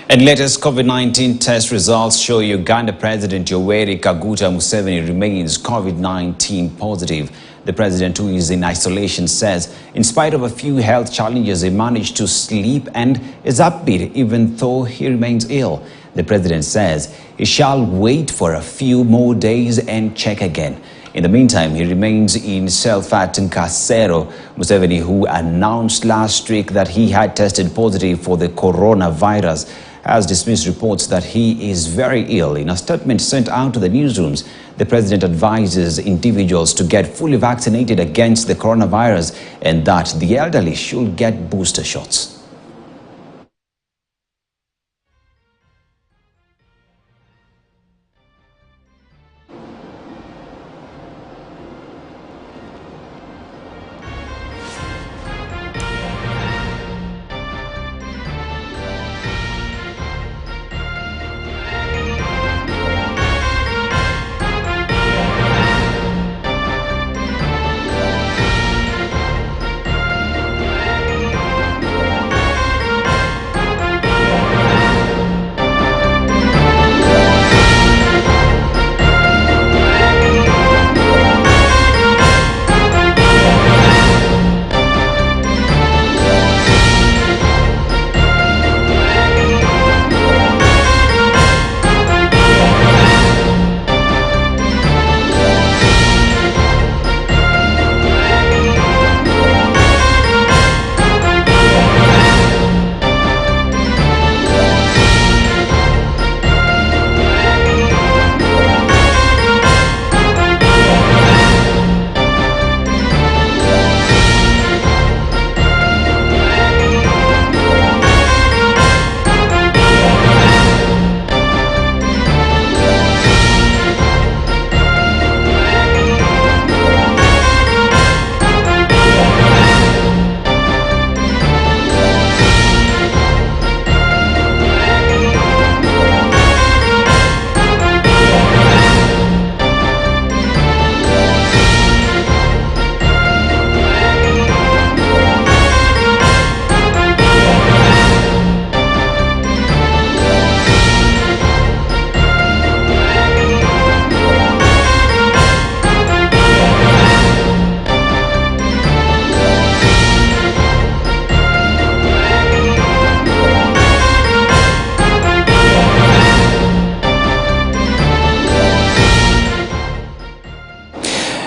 And latest COVID-19 test results show Uganda President Yoweri Kaguta Museveni remains COVID-19 positive. The president, who is in isolation, says in spite of a few health challenges, he managed to sleep and is upbeat even though he remains ill. The president says he shall wait for a few more days and check again. In the meantime, he remains in self-at Nkasero. Museveni, who announced last week that he had tested positive for the coronavirus, has dismissed reports that he is very ill. In a statement sent out to the newsrooms, the president advises individuals to get fully vaccinated against the coronavirus and that the elderly should get booster shots.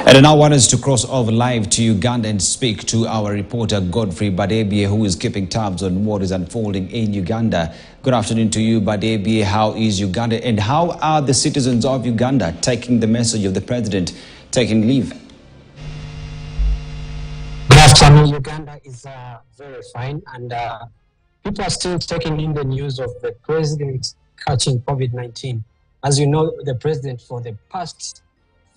And now I want us to cross over live to Uganda and speak to our reporter Godfrey Badebie, who is keeping tabs on what is unfolding in Uganda. Good afternoon to you, Badebie. How is Uganda and how are the citizens of Uganda taking the message of the president taking leave? Good afternoon. Uganda is very fine, and people are still taking in the news of the president catching COVID-19. As you know, the president for the past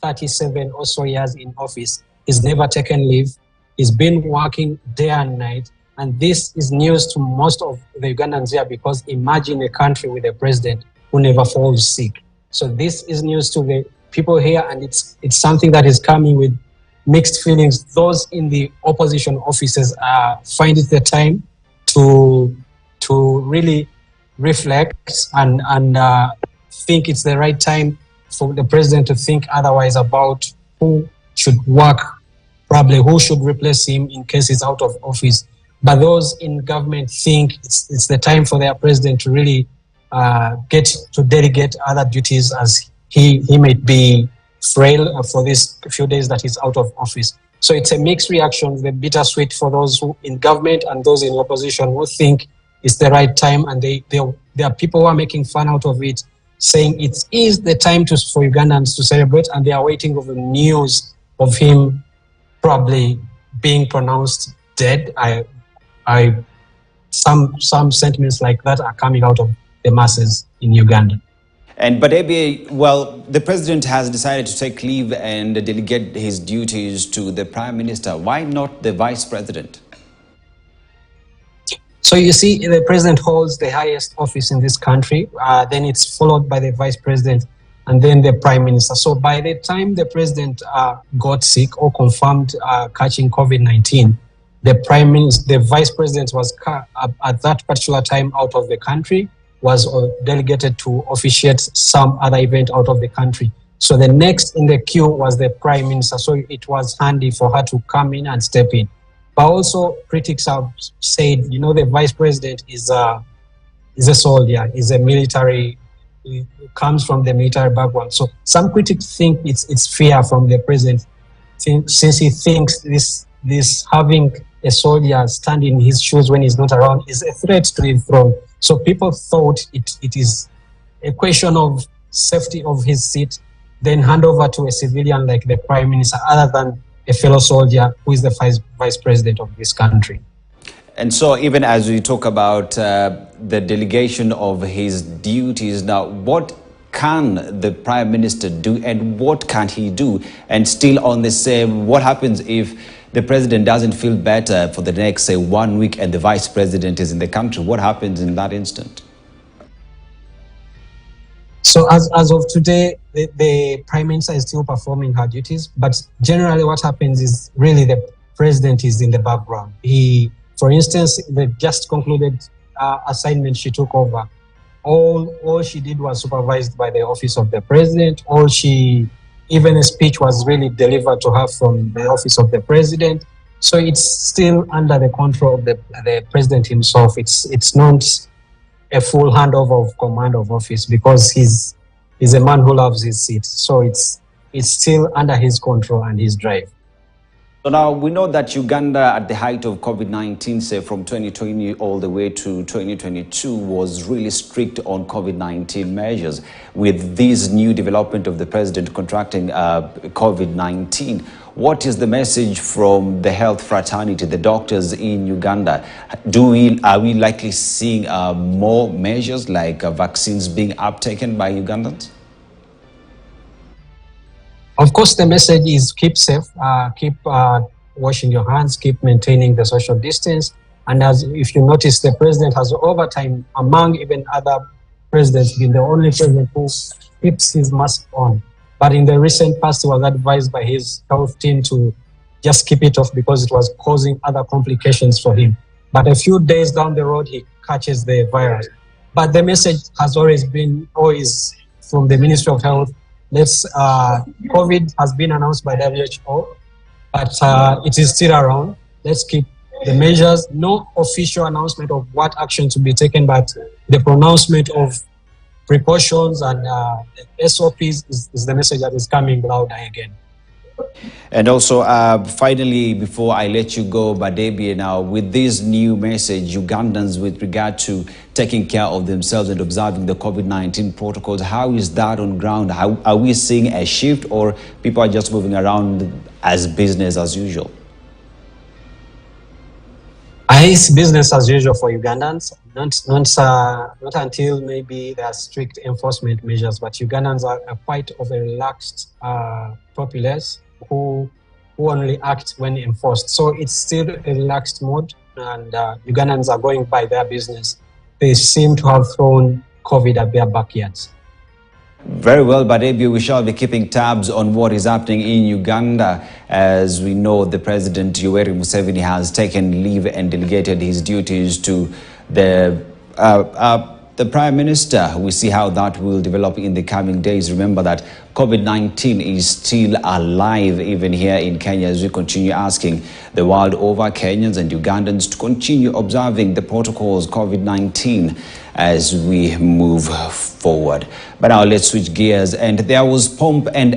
37 or so years in office, he's never taken leave. He's been working day and night. And this is news to most of the Ugandans here, because imagine a country with a president who never falls sick. So this is news to the people here, and it's something that is coming with mixed feelings. Those in the opposition offices find it the time to really reflect and think it's the right time for the president to think otherwise about who should work, probably who should replace him in case he's out of office. But those in government think it's the time for their president to really get to delegate other duties, as he might be frail for these few days that he's out of office. So it's a mixed reaction, the bittersweet for those who in government and those in opposition who think it's the right time, and there are people who are making fun out of it, saying it is the time for Ugandans to celebrate, and they are waiting for the news of him probably being pronounced dead. Some sentiments like that are coming out of the masses in Uganda. And Badebie, well, the president has decided to take leave and delegate his duties to the prime minister. Why not the vice president? So you see, the president holds the highest office in this country. Then it's followed by the vice president and then the prime minister. So by the time the president got sick or confirmed catching COVID-19, the vice president was at that particular time out of the country. was delegated to officiate some other event out of the country. So the next in the queue was the Prime Minister. So it was handy for her to come in and step in. But also critics have said, you know, the Vice President is a soldier, is a military, he comes from the military background. So some critics think it's fair from the President, since he thinks this having a soldier standing in his shoes when he's not around is a threat to his throne. So people thought it is a question of safety of his seat, then hand over to a civilian like the Prime Minister, other than a fellow soldier who is the Vice President of this country. And so even as we talk about the delegation of his duties, now what can the Prime Minister do and what can he do? And still on the same, what happens if the President doesn't feel better for the next, say, 1 week and the Vice President is in the country? What happens in that instant? So as of today, the Prime Minister is still performing her duties, but generally what happens is really the President is in the background. For instance, the just concluded assignment she took over, all she did was supervised by the office of the President. Even a speech was really delivered to her from the office of the President. So it's still under the control of the President himself. It's not a full handover of command of office, because he's a man who loves his seat. So it's still under his control and his drive. So now we know that Uganda, at the height of COVID-19, say from 2020 all the way to 2022, was really strict on COVID-19 measures. With this new development of the president contracting COVID-19, what is the message from the health fraternity, the doctors in Uganda? Are we likely seeing more measures like vaccines being uptaken by Ugandans? Of course, the message is keep safe, keep washing your hands, keep maintaining the social distance. And if you notice, the president has over time, among even other presidents, been the only president who keeps his mask on. But in the recent past, he was advised by his health team to just keep it off because it was causing other complications for him. But a few days down the road, he catches the virus. But the message has always from the Ministry of Health. COVID has been announced by WHO, but it is still around. Let's keep the measures. No official announcement of what action to be taken, but the pronouncement of precautions and SOPs is the message that is coming louder again. And also, finally, before I let you go, Badebie, now with this new message, Ugandans with regard to taking care of themselves and observing the COVID-19 protocols, how is that on ground? How are we seeing a shift, or people are just moving around as business as usual? It's business as usual for Ugandans, not until maybe there are strict enforcement measures, but Ugandans are quite of a relaxed populace who only act when enforced. So it's still a relaxed mode, and Ugandans are going by their business. They seem to have thrown COVID at their backyards. Very well, Badebie, we shall be keeping tabs on what is happening in Uganda. As we know, the President Yoweri Museveni has taken leave and delegated his duties to the Prime Minister. We see how that will develop in the coming days. Remember that COVID-19 is still alive even here in Kenya, as we continue asking the world over Kenyans and Ugandans to continue observing the protocols COVID-19 as we move forward. But now let's switch gears. And there was pomp and